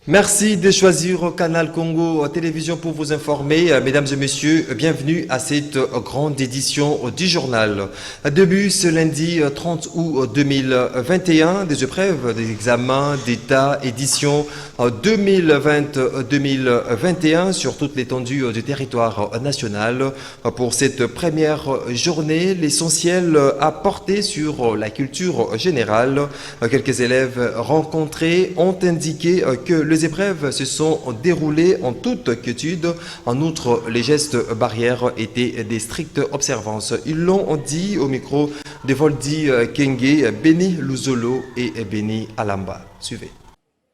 Merci de choisir Canal Congo Télévision pour vous informer. Mesdames et messieurs, bienvenue à cette grande édition du journal. Début ce lundi 30 août 2021 des épreuves des examens d'État édition 2020-2021 sur toute l'étendue du territoire national. Pour cette première journée, l'essentiel a porté sur la culture générale. Quelques élèves rencontrés ont indiqué que les épreuves se sont déroulées en toute quiétude. En outre, les gestes barrières étaient des strictes observances. Ils l'ont dit au micro de Voldi Kenge, Beni Luzolo et Beni Alamba. Suivez.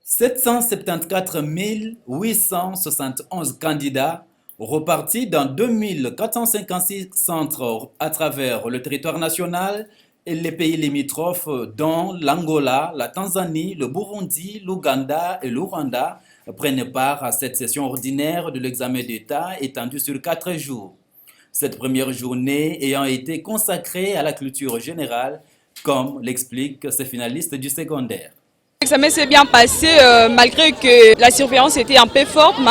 774 871 candidats repartis dans 2456 centres à travers le territoire national et les pays limitrophes dont l'Angola, la Tanzanie, le Burundi, l'Ouganda et le Rwanda prennent part à cette session ordinaire de l'examen d'État étendue sur 4 jours. Cette première journée ayant été consacrée à la culture générale, comme l'expliquent ces finalistes du secondaire. L'examen s'est bien passé malgré que la surveillance était un peu forte, mais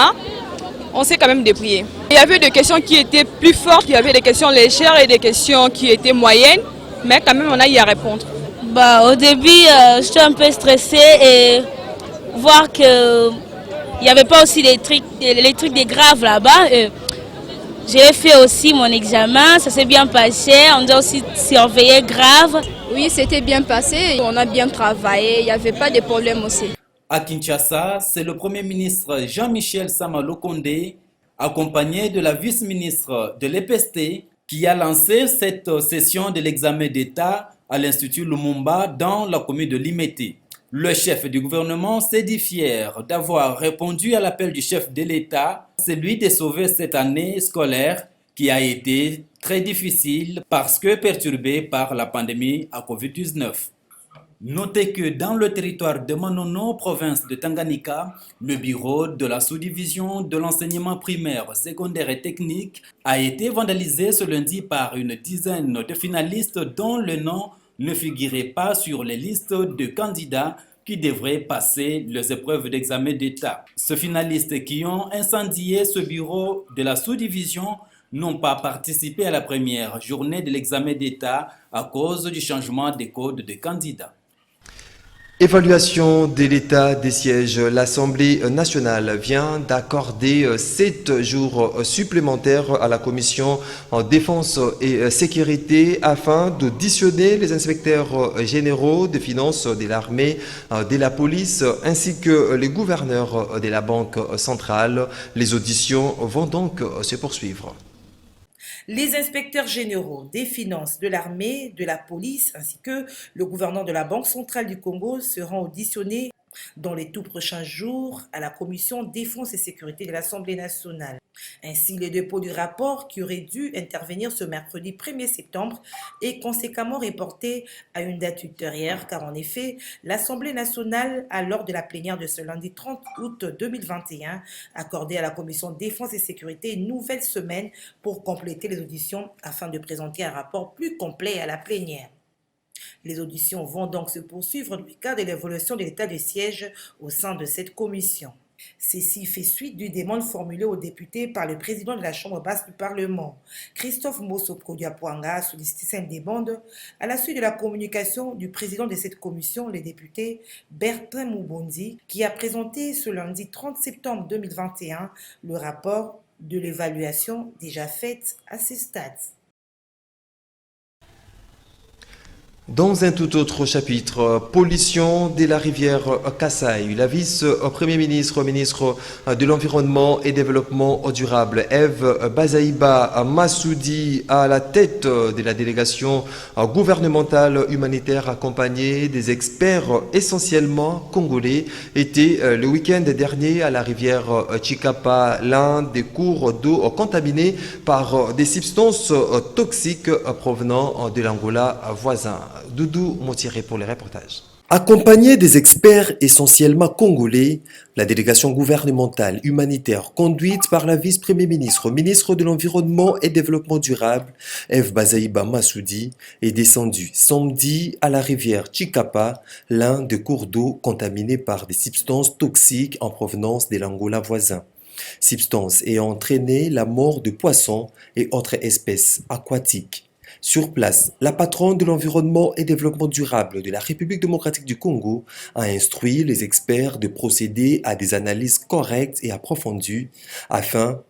on s'est quand même débrouillé. Il y avait des questions qui étaient plus fortes, il y avait des questions légères et des questions qui étaient moyennes. Mais quand même, on a eu à répondre. Au début, j'étais un peu stressée et voir qu'il n'y avait pas aussi les trucs des graves là-bas. J'ai fait aussi mon examen, ça s'est bien passé. On a aussi surveillé grave. Oui, c'était bien passé. On a bien travaillé, il n'y avait pas de problème aussi. À Kinshasa, c'est le Premier ministre Jean-Michel Sama Lukonde, accompagné de la vice-ministre de l'EPST, qui a lancé cette session de l'examen d'État à l'Institut Lumumba dans la commune de Limete. Le chef du gouvernement s'est dit fier d'avoir répondu à l'appel du chef de l'État, celui de sauver cette année scolaire qui a été très difficile parce que perturbée par la pandémie à Covid-19. Notez que dans le territoire de Manono, province de Tanganyika, le bureau de la sous-division de l'enseignement primaire, secondaire et technique a été vandalisé ce lundi par une dizaine de finalistes dont le nom ne figurait pas sur les listes de candidats qui devraient passer les épreuves d'examen d'État. Ces finalistes qui ont incendié ce bureau de la sous-division n'ont pas participé à la première journée de l'examen d'État à cause du changement des codes de candidats. Évaluation de l'état des sièges. L'Assemblée nationale vient d'accorder 7 jours supplémentaires à la Commission en défense et sécurité afin d'auditionner les inspecteurs généraux des finances de l'armée, de la police ainsi que les gouverneurs de la Banque centrale. Les auditions vont donc se poursuivre. Les inspecteurs généraux des finances, de l'armée, de la police ainsi que le gouverneur de la Banque centrale du Congo seront auditionnés dans les tout prochains jours à la Commission défense et sécurité de l'Assemblée nationale. Ainsi, le dépôt du rapport qui aurait dû intervenir ce mercredi 1er septembre est conséquemment reporté à une date ultérieure car en effet, l'Assemblée nationale a lors de la plénière de ce lundi 30 août 2021 accordé à la Commission défense et sécurité une nouvelle semaine pour compléter les auditions afin de présenter un rapport plus complet à la plénière. Les auditions vont donc se poursuivre dans le cadre de l'évolution de l'état de siège au sein de cette commission. Ceci fait suite d'une demande formulée aux députés par le président de la Chambre basse du Parlement, Christophe Mosso-Kodiapwanga, a sollicité cette demande à la suite de la communication du président de cette commission, le député Bertrand Mubondi, qui a présenté ce lundi 30 septembre 2021 le rapport de l'évaluation déjà faite à ce stade. Dans un tout autre chapitre, pollution de la rivière Kasaï, la vice-premier ministre, ministre de l'Environnement et Développement durable, Eve Bazaïba Massoudi, à la tête de la délégation gouvernementale humanitaire accompagnée des experts essentiellement congolais, était le week-end dernier à la rivière Chikapa, l'un des cours d'eau contaminés par des substances toxiques provenant de l'Angola voisin. Doudou Motiré pour les reportages. Accompagnée des experts essentiellement congolais, la délégation gouvernementale humanitaire conduite par la vice-premier ministre, ministre de l'Environnement et Développement durable, Eve Bazaïba Massoudi, est descendue samedi à la rivière Chikapa, l'un des cours d'eau contaminés par des substances toxiques en provenance de l'Angola voisin. Substances ayant entraîné la mort de poissons et autres espèces aquatiques. Sur place, la patronne de l'environnement et développement durable de la République démocratique du Congo a instruit les experts de procéder à des analyses correctes et approfondies afin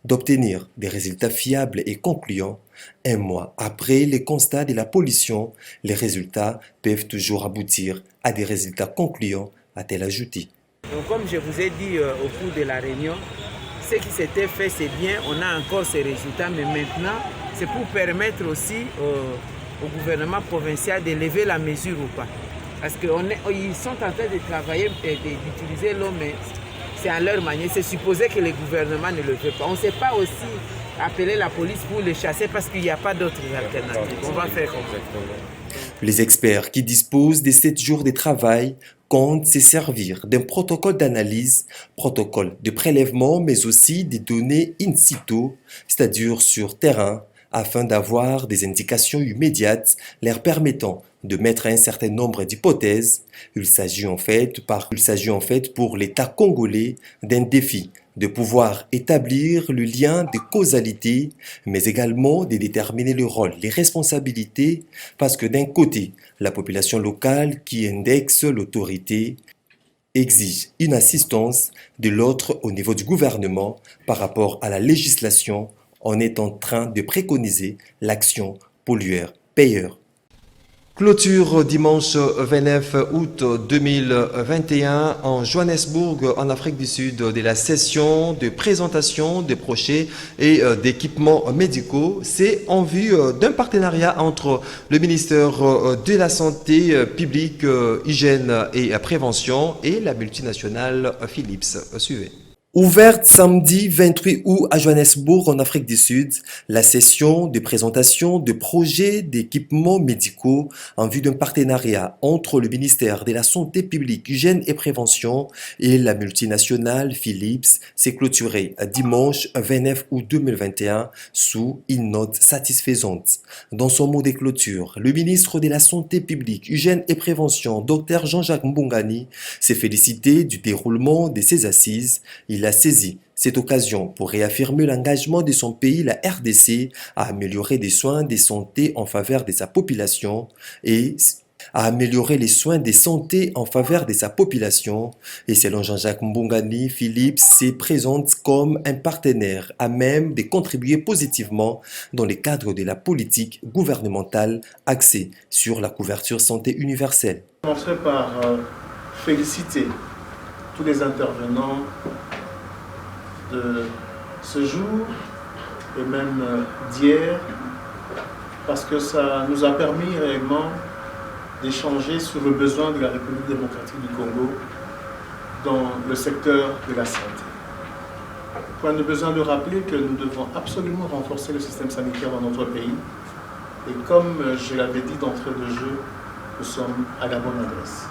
d'obtenir des résultats fiables et concluants. Un mois après les constats de la pollution, les résultats peuvent toujours aboutir à des résultats concluants, a-t-elle ajouté. Donc, comme je vous ai dit au cours de la réunion, ce qui s'était fait, c'est bien, on a encore ces résultats, mais maintenant, c'est pour permettre aussi au gouvernement provincial de lever la mesure ou pas. Parce qu'ils sont en train de travailler, d'utiliser l'eau, mais c'est à leur manière. C'est supposé que le gouvernement ne le fait pas. On ne sait pas aussi appeler la police pour les chasser parce qu'il n'y a pas d'autres alternatives. On va faire comme ça. Les experts qui disposent de 7 jours de travail comptent se servir d'un protocole d'analyse, protocole de prélèvement, mais aussi des données in situ, c'est-à-dire sur terrain, afin d'avoir des indications immédiates leur permettant de mettre un certain nombre d'hypothèses. Il s'agit en fait pour l'État congolais d'un défi de pouvoir établir le lien de causalité, mais également de déterminer le rôle, les responsabilités, parce que d'un côté, la population locale qui indexe l'autorité exige une assistance, de l'autre au niveau du gouvernement par rapport à la législation. On est en train de préconiser l'action pollueur-payeur. Clôture dimanche 29 août 2021 en Johannesburg, en Afrique du Sud, de la session de présentation des projets et d'équipements médicaux. C'est en vue d'un partenariat entre le ministère de la Santé publique, Hygiène et Prévention et la multinationale Philips. Suivez. Ouverte samedi 28 août à Johannesburg, en Afrique du Sud, la session de présentation de projets d'équipements médicaux en vue d'un partenariat entre le ministère de la Santé publique, Hygiène et Prévention et la multinationale Philips s'est clôturée dimanche 29 août 2021 sous une note satisfaisante. Dans son mot de clôture, le ministre de la Santé publique, Hygiène et Prévention, Dr Jean-Jacques Mbongani, s'est félicité du déroulement de ces assises. Il a saisi cette occasion pour réaffirmer l'engagement de son pays, la RDC, à améliorer des soins de santé en faveur de sa population et à améliorer les soins de santé en faveur de sa population. Et selon Jean-Jacques Mbongani, Philips se présente comme un partenaire à même de contribuer positivement dans le cadre de la politique gouvernementale axée sur la couverture santé universelle. Je commencerai par féliciter tous les intervenants de ce jour et même d'hier, parce que ça nous a permis réellement d'échanger sur le besoin de la République démocratique du Congo dans le secteur de la santé. On a besoin de rappeler que nous devons absolument renforcer le système sanitaire dans notre pays, et comme je l'avais dit d'entrée de jeu, nous sommes à la bonne adresse.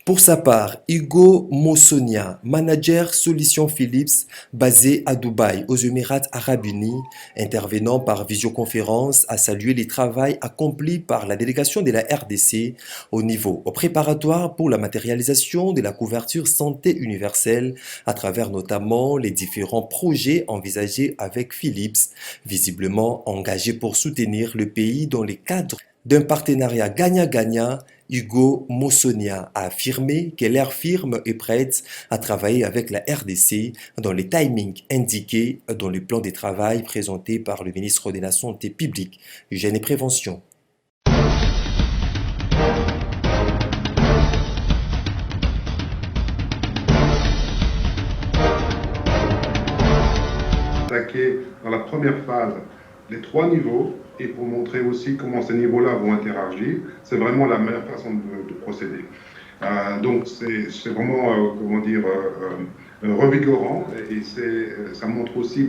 Pour sa part, Hugo Mossonia, manager Solutions Philips basé à Dubaï, aux Émirats Arabes Unis, intervenant par visioconférence, a salué les travaux accomplis par la délégation de la RDC au niveau préparatoire pour la matérialisation de la couverture santé universelle à travers notamment les différents projets envisagés avec Philips, visiblement engagés pour soutenir le pays dans le cadre d'un partenariat gagnant-gagnant. Hugo Mossonia a affirmé que leur firme est prête à travailler avec la RDC dans les timings indiqués dans le plan de travail présenté par le ministre de la Santé publique, Hygiène et Prévention. Attaquer dans la première phase les 3 niveaux et pour montrer aussi comment ces niveaux-là vont interagir. C'est vraiment la meilleure façon de procéder. Donc c'est vraiment, revigorant et ça montre aussi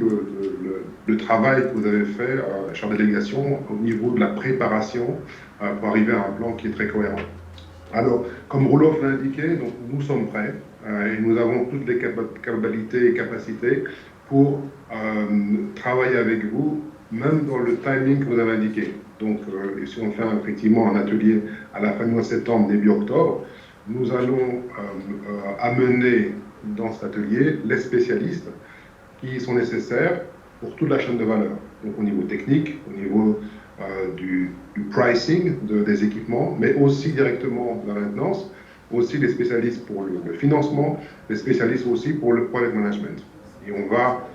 le travail que vous avez fait, chère délégation, au niveau de la préparation pour arriver à un plan qui est très cohérent. Alors, comme Roelof l'a indiqué, donc, nous sommes prêts et nous avons toutes les capacités et capacités pour travailler avec vous, même dans le timing que vous avez indiqué. Donc, si on fait effectivement un atelier à la fin du mois de septembre, début octobre, nous allons amener dans cet atelier les spécialistes qui sont nécessaires pour toute la chaîne de valeur. Donc, au niveau technique, au niveau du pricing des équipements, mais aussi directement de la maintenance, aussi les spécialistes pour le financement, les spécialistes aussi pour le project management. Et on va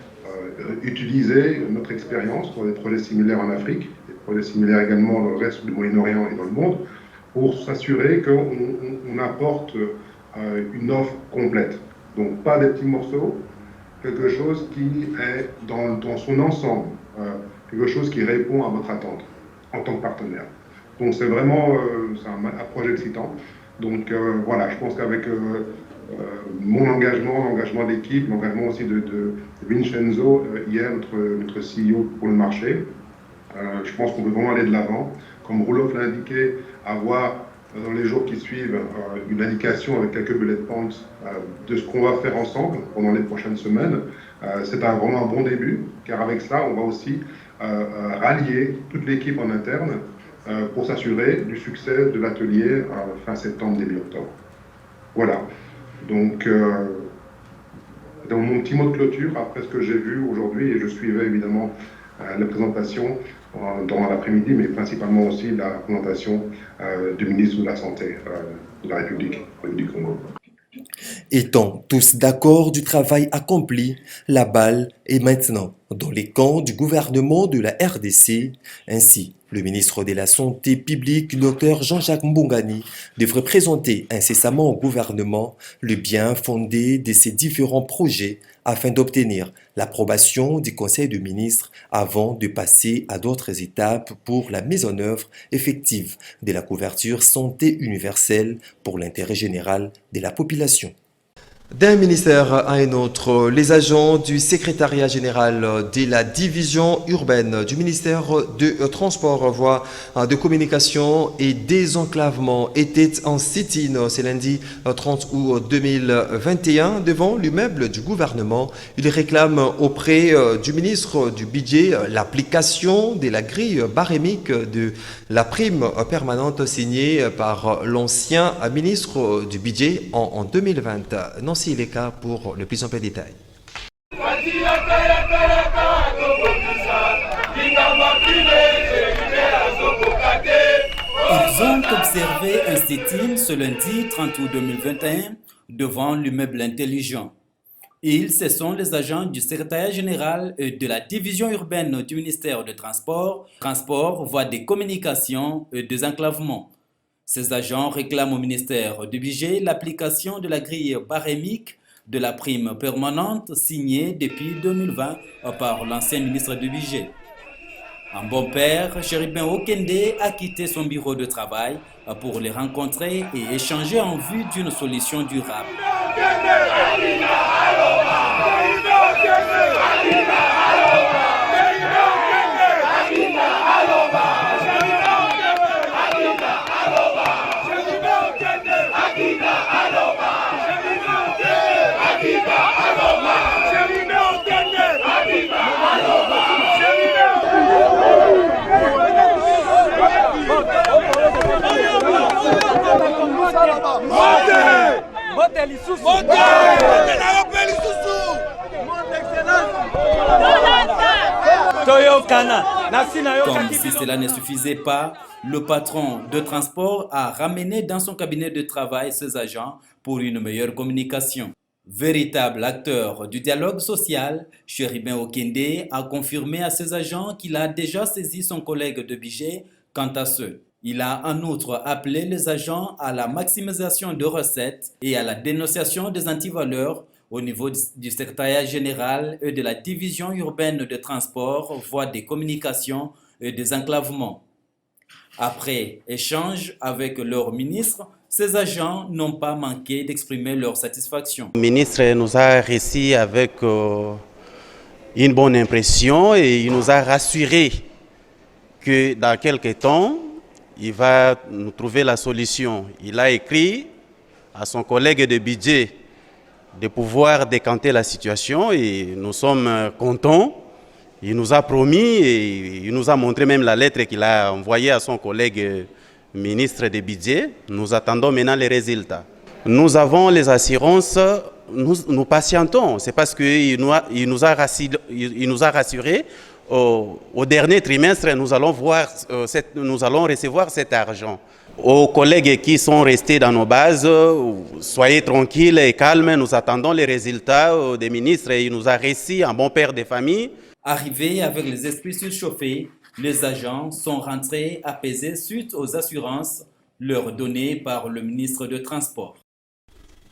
utiliser notre expérience pour des projets similaires en Afrique, des projets similaires également dans le reste du Moyen-Orient et dans le monde, pour s'assurer qu'on apporte une offre complète. Donc pas des petits morceaux, quelque chose qui est dans son ensemble, quelque chose qui répond à votre attente en tant que partenaire. Donc c'est vraiment un projet excitant. Donc voilà, je pense qu'avec mon engagement, l'engagement d'équipe, l'engagement aussi de Vincenzo, hier, notre CEO pour le marché, je pense qu'on peut vraiment aller de l'avant. Comme Roelof l'a indiqué, avoir dans les jours qui suivent une indication avec quelques bullet points de ce qu'on va faire ensemble pendant les prochaines semaines, c'est vraiment un bon début, car avec cela, on va aussi rallier toute l'équipe en interne pour s'assurer du succès de l'atelier fin septembre, début octobre. Voilà. Donc, dans mon petit mot de clôture, après ce que j'ai vu aujourd'hui, et je suivais évidemment la présentation dans l'après-midi, mais principalement aussi la présentation du ministre de la Santé de la République du Congo. Étant tous d'accord du travail accompli, la balle est maintenant dans les camps du gouvernement de la RDC. Ainsi, le ministre de la Santé publique, Dr Jean-Jacques Mbongani, devrait présenter incessamment au gouvernement le bien fondé de ces différents projets afin d'obtenir l'approbation du Conseil de ministres avant de passer à d'autres étapes pour la mise en œuvre effective de la couverture santé universelle pour l'intérêt général de la population. D'un ministère à un autre, les agents du secrétariat général de la division urbaine du ministère de Transport, voies de communication et désenclavement étaient en sit-in ce lundi 30 août 2021 devant l'immeuble du gouvernement. Ils réclament auprès du ministre du Budget l'application de la grille barémique de la prime permanente signée par l'ancien ministre du Budget en 2020. Nancy Leka pour le plus ample détail. Ils ont observé un sit-in ce lundi 30 août 2021 devant l'immeuble intelligent. Ils, ce sont les agents du secrétariat général de la division urbaine du ministère de Transport, voies des communications et désenclavement. Ces agents réclament au ministère du Budget l'application de la grille barémique de la prime permanente signée depuis 2020 par l'ancien ministre du Budget. Un bon père, Chéribin Okende a quitté son bureau de travail pour les rencontrer et échanger en vue d'une solution durable. Comme si cela ne suffisait pas, le patron de transport a ramené dans son cabinet de travail ses agents pour une meilleure communication. Véritable acteur du dialogue social, Chéribin Okende a confirmé à ses agents qu'il a déjà saisi son collègue de budget quant à ce. Il a en outre appelé les agents à la maximisation de recettes et à la dénonciation des antivaleurs au niveau du secrétariat général et de la division urbaine de transport, voies des communications et des enclavements. Après échange avec leur ministre, ces agents n'ont pas manqué d'exprimer leur satisfaction. Le ministre nous a reçus avec une bonne impression et il nous a rassuré que dans quelques temps, il va nous trouver la solution. Il a écrit à son collègue de budget de pouvoir décanter la situation et nous sommes contents. Il nous a promis et il nous a montré même la lettre qu'il a envoyée à son collègue ministre des budgets. Nous attendons maintenant les résultats. Nous avons les assurances, nous patientons. C'est parce qu'il nous a rassurés. Au dernier trimestre, nous allons recevoir cet argent. Aux collègues qui sont restés dans nos bases, soyez tranquilles et calmes. Nous attendons les résultats des ministres. Il nous a reçus un bon père de famille. Arrivés avec les esprits surchauffés, les agents sont rentrés apaisés suite aux assurances leur données par le ministre de Transport.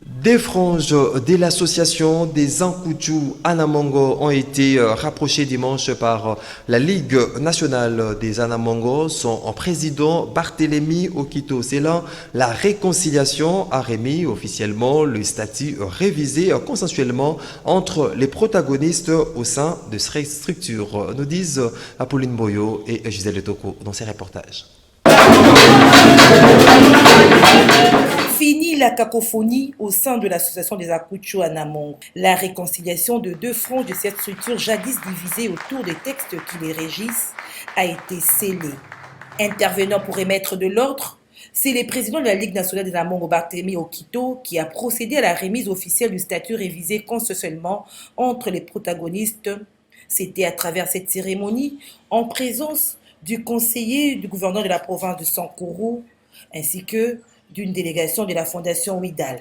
Des franges de l'association des Ankutu Anamongo ont été rapprochées dimanche par la Ligue nationale des Anamongo. Son président Barthélémy Okito Célan, la réconciliation a remis officiellement le statut révisé consensuellement entre les protagonistes au sein de cette structure, nous disent Apolline Boyo et Gisèle Toko dans ces reportages. Fini la cacophonie au sein de l'association des Akutu Anamongo. La réconciliation de deux franges de cette structure jadis divisée autour des textes qui les régissent a été scellée. Intervenant pour émettre de l'ordre, c'est le président de la Ligue nationale des Anamongo, Barthélémy Okito, qui a procédé à la remise officielle du statut révisé consensuellement entre les protagonistes. C'était à travers cette cérémonie, en présence du conseiller du gouverneur de la province de Sankourou, ainsi que d'une délégation de la fondation Ouidal.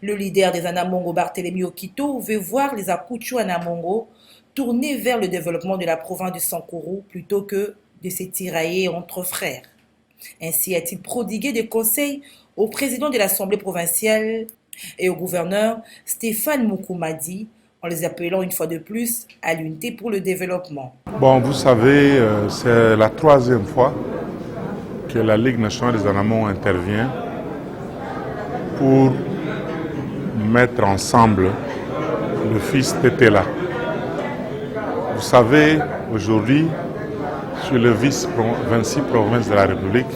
Le leader des Anamongo, Barthélémy Okito, veut voir les Akutu Anamongo tourner vers le développement de la province de Sankourou plutôt que de se tirailler entre frères. Ainsi a-t-il prodigué des conseils au président de l'Assemblée provinciale et au gouverneur Stéphane Moukoumadi, en les appelant une fois de plus à l'unité pour le développement. Bon, vous savez, c'est la troisième fois que la Ligue nationale des Anamongo intervient pour mettre ensemble le fils Tétela. Vous savez, aujourd'hui, sur le 26 provinces de la République,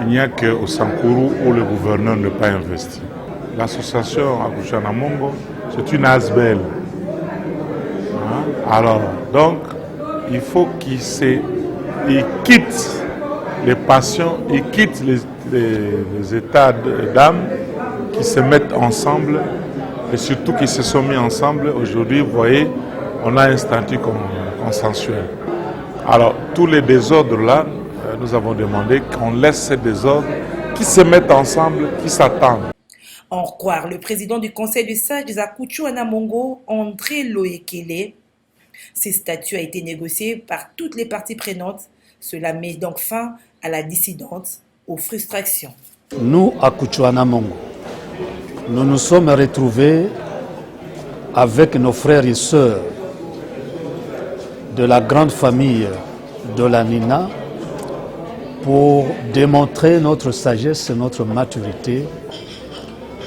il n'y a qu'au Sankourou où le gouverneur n'est pas investi. L'association Akutu Anamongo, c'est une ASBL. Alors, donc, il faut qu'il quitte les passions, il quitte les états d'âme, qui se mettent ensemble et surtout qui se sont mis ensemble. Aujourd'hui, vous voyez, on a un statut consensuel. Alors, tous les désordres là, nous avons demandé qu'on laisse ces désordres, qui se mettent ensemble, qui s'attendent. En croire le président du conseil de sages des Akutu Anamongo, André Loekele, ce statut a été négocié par toutes les parties prenantes. Cela met donc fin à la dissidence, aux frustrations. Nous, Akutu Anamongo, nous nous sommes retrouvés avec nos frères et sœurs de la grande famille de la Nina pour démontrer notre sagesse et notre maturité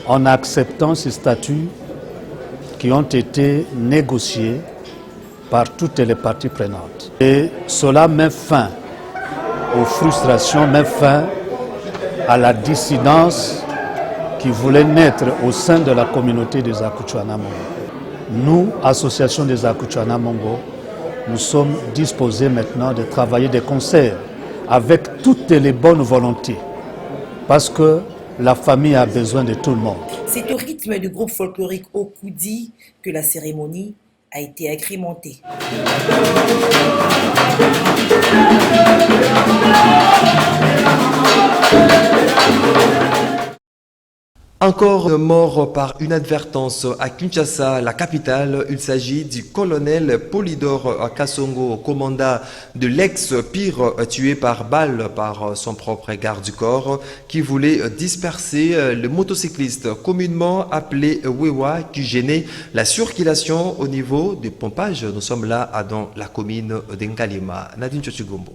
en acceptant ces statuts qui ont été négociés par toutes les parties prenantes. Et cela met fin aux frustrations, met fin à la dissidence qui voulait naître au sein de la communauté des Akutu Anamongo. Nous, association des Akutu Anamongo, nous sommes disposés maintenant de travailler de concert avec toutes les bonnes volontés, parce que la famille a besoin de tout le monde. C'est au rythme du groupe folklorique Okoudi que la cérémonie a été agrémentée. Encore mort par inadvertance à Kinshasa, la capitale. Il s'agit du colonel Polydor Kassongo, commandant de l'ex-Pire, tué par balle par son propre garde du corps, qui voulait disperser le motocycliste communément appelé Wewa, qui gênait la circulation au niveau du pompage. Nous sommes là dans la commune d'Nkalima. Nadine Tchotchugombo.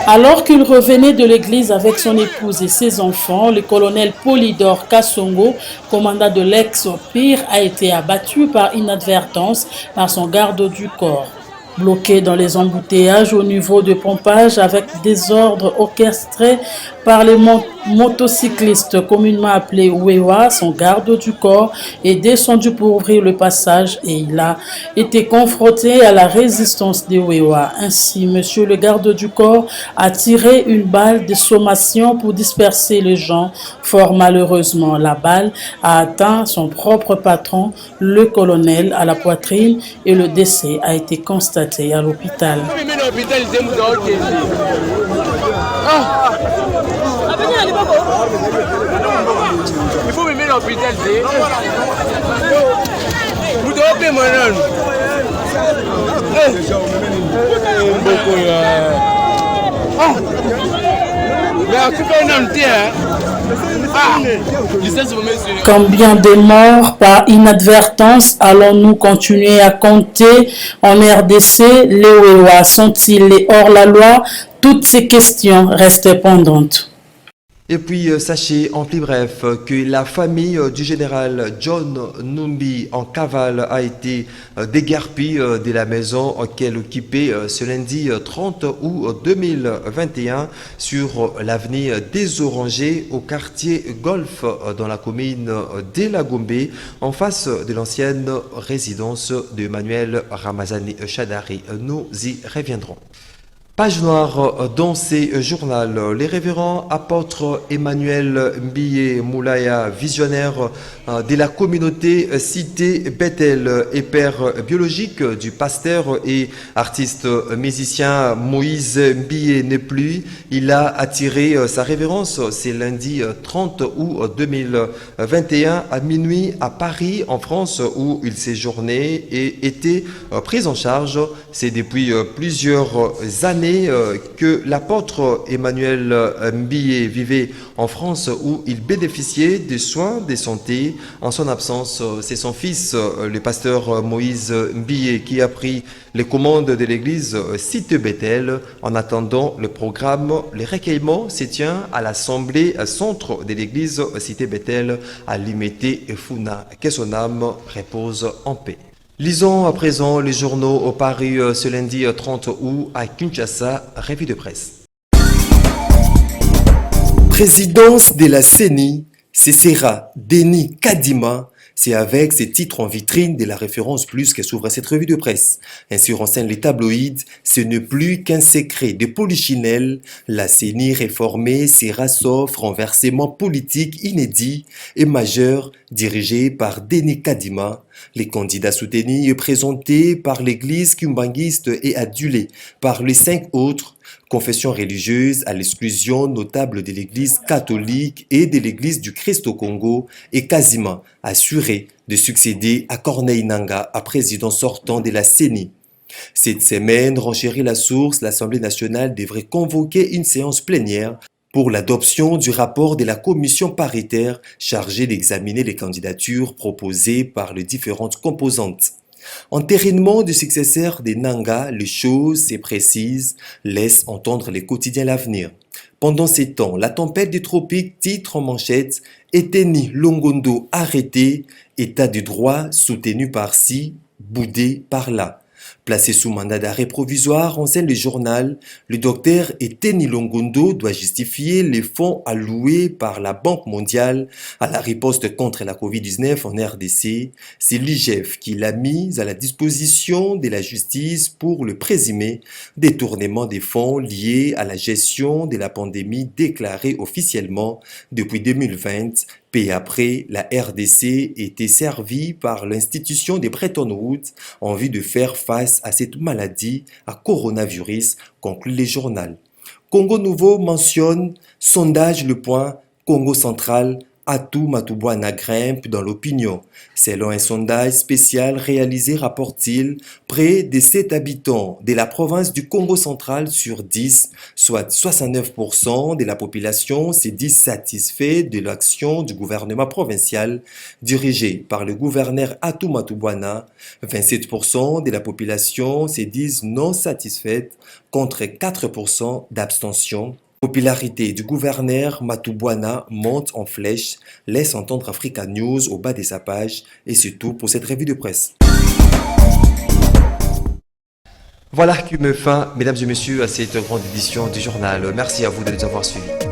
Alors qu'il revenait de l'église avec son épouse et ses enfants, le colonel Polydor Kassongo, commandant de l'ex-Pire, a été abattu par inadvertance par son garde du corps. Bloqués dans les embouteillages au niveau de pompage avec désordre orchestré par les motocyclistes communément appelés Wewa, son garde du corps est descendu pour ouvrir le passage et il a été confronté à la résistance des Wewa. Ainsi, monsieur le garde du corps a tiré une balle de sommation pour disperser les gens. Fort malheureusement, la balle a atteint son propre patron, le colonel, à la poitrine et le décès a été constaté à l'hôpital. Il faut me mettre à l'hôpital. Vous devez me Combien de morts par inadvertance allons-nous continuer à compter en RDC? Les Wewa sont-ils les hors-la-loi? Toutes ces questions restent pendantes. Et puis, sachez en plus bref que la famille du général John Numbi en cavale a été déguerpie de la maison qu'elle occupait ce lundi 30 août 2021 sur l'avenue des Orangers au quartier Golf dans la commune d'Elagombe en face de l'ancienne résidence de Manuel Ramazani Chadari. Nous y reviendrons. Page noire dans ces journaux, les révérends apôtres Emmanuel Mbiye Moulaya, visionnaire de la communauté cité Bethel et père biologique du pasteur et artiste musicien Moïse Mbiye n'est plus. Il a attiré sa révérence ce lundi 30 août 2021 à minuit à Paris en France où il séjournait et était pris en charge. C'est depuis plusieurs années que l'apôtre Emmanuel Mbiye vivait en France où il bénéficiait des soins de santé. En son absence, c'est son fils, le pasteur Moïse Mbiye, qui a pris les commandes de l'église Cité Bethel. En attendant le programme, le recueillement se tient à l'assemblée centre de l'église Cité Bethel à Limité et Funa. Que son âme repose en paix. Lisons à présent les journaux parus ce lundi 30 août à Kinshasa, revue de presse. Présidence de la CENI, ce sera Denis Kadima. C'est avec ces titres en vitrine de la référence plus que s'ouvre cette revue de presse. Ainsi renseignent les tabloïds, ce n'est plus qu'un secret de polichinelle. La CENI réformée sera sauf renversement politique inédit et majeur dirigé par Denis Kadima. Les candidats soutenus et présentés par l'église kumbanguiste et adulés par les 5 autres confessions religieuses à l'exclusion notable de l'église catholique et de l'église du Christ au Congo est quasiment assuré de succéder à Corneille Nangaa, à président sortant de la CENI. Cette semaine, renchérit la source, l'Assemblée nationale devrait convoquer une séance plénière pour l'adoption du rapport de la commission paritaire chargée d'examiner les candidatures proposées par les différentes composantes. Entérinement du successeur de Nangaa, les choses, c'est précise, laissent entendre les quotidiens l'avenir. Pendant ces temps, la tempête des tropiques titre en manchette « Eteni Longondo arrêté, état de droit soutenu par-ci, boudé par-là ». Placé sous mandat d'arrêt provisoire, enseigne le journal, le docteur Eteni Longondo doit justifier les fonds alloués par la Banque mondiale à la riposte contre la Covid-19 en RDC. C'est l'IGF qui l'a mis à la disposition de la justice pour le présumé détournement des fonds liés à la gestion de la pandémie déclarée officiellement depuis 2020. Peu après, la RDC était servie par l'institution de Bretton Woods en vue de faire face à cette maladie à coronavirus, conclut le journal. Congo Nouveau mentionne sondage Le Point, Congo Central, Atou Matubwana grimpe dans l'opinion. Selon un sondage spécial réalisé, rapporte-t-il, près de 7 habitants de la province du Congo central sur 10, soit 69% de la population, se disent satisfaits de l'action du gouvernement provincial dirigé par le gouverneur Atou Matubwana. 27% de la population se disent non satisfaites contre 4% d'abstention. Popularité du gouverneur Matubwana monte en flèche, laisse entendre Africa News au bas de sa page et c'est tout pour cette revue de presse. Voilà qui me fin, mesdames et messieurs, à cette grande édition du journal. Merci à vous de nous avoir suivis.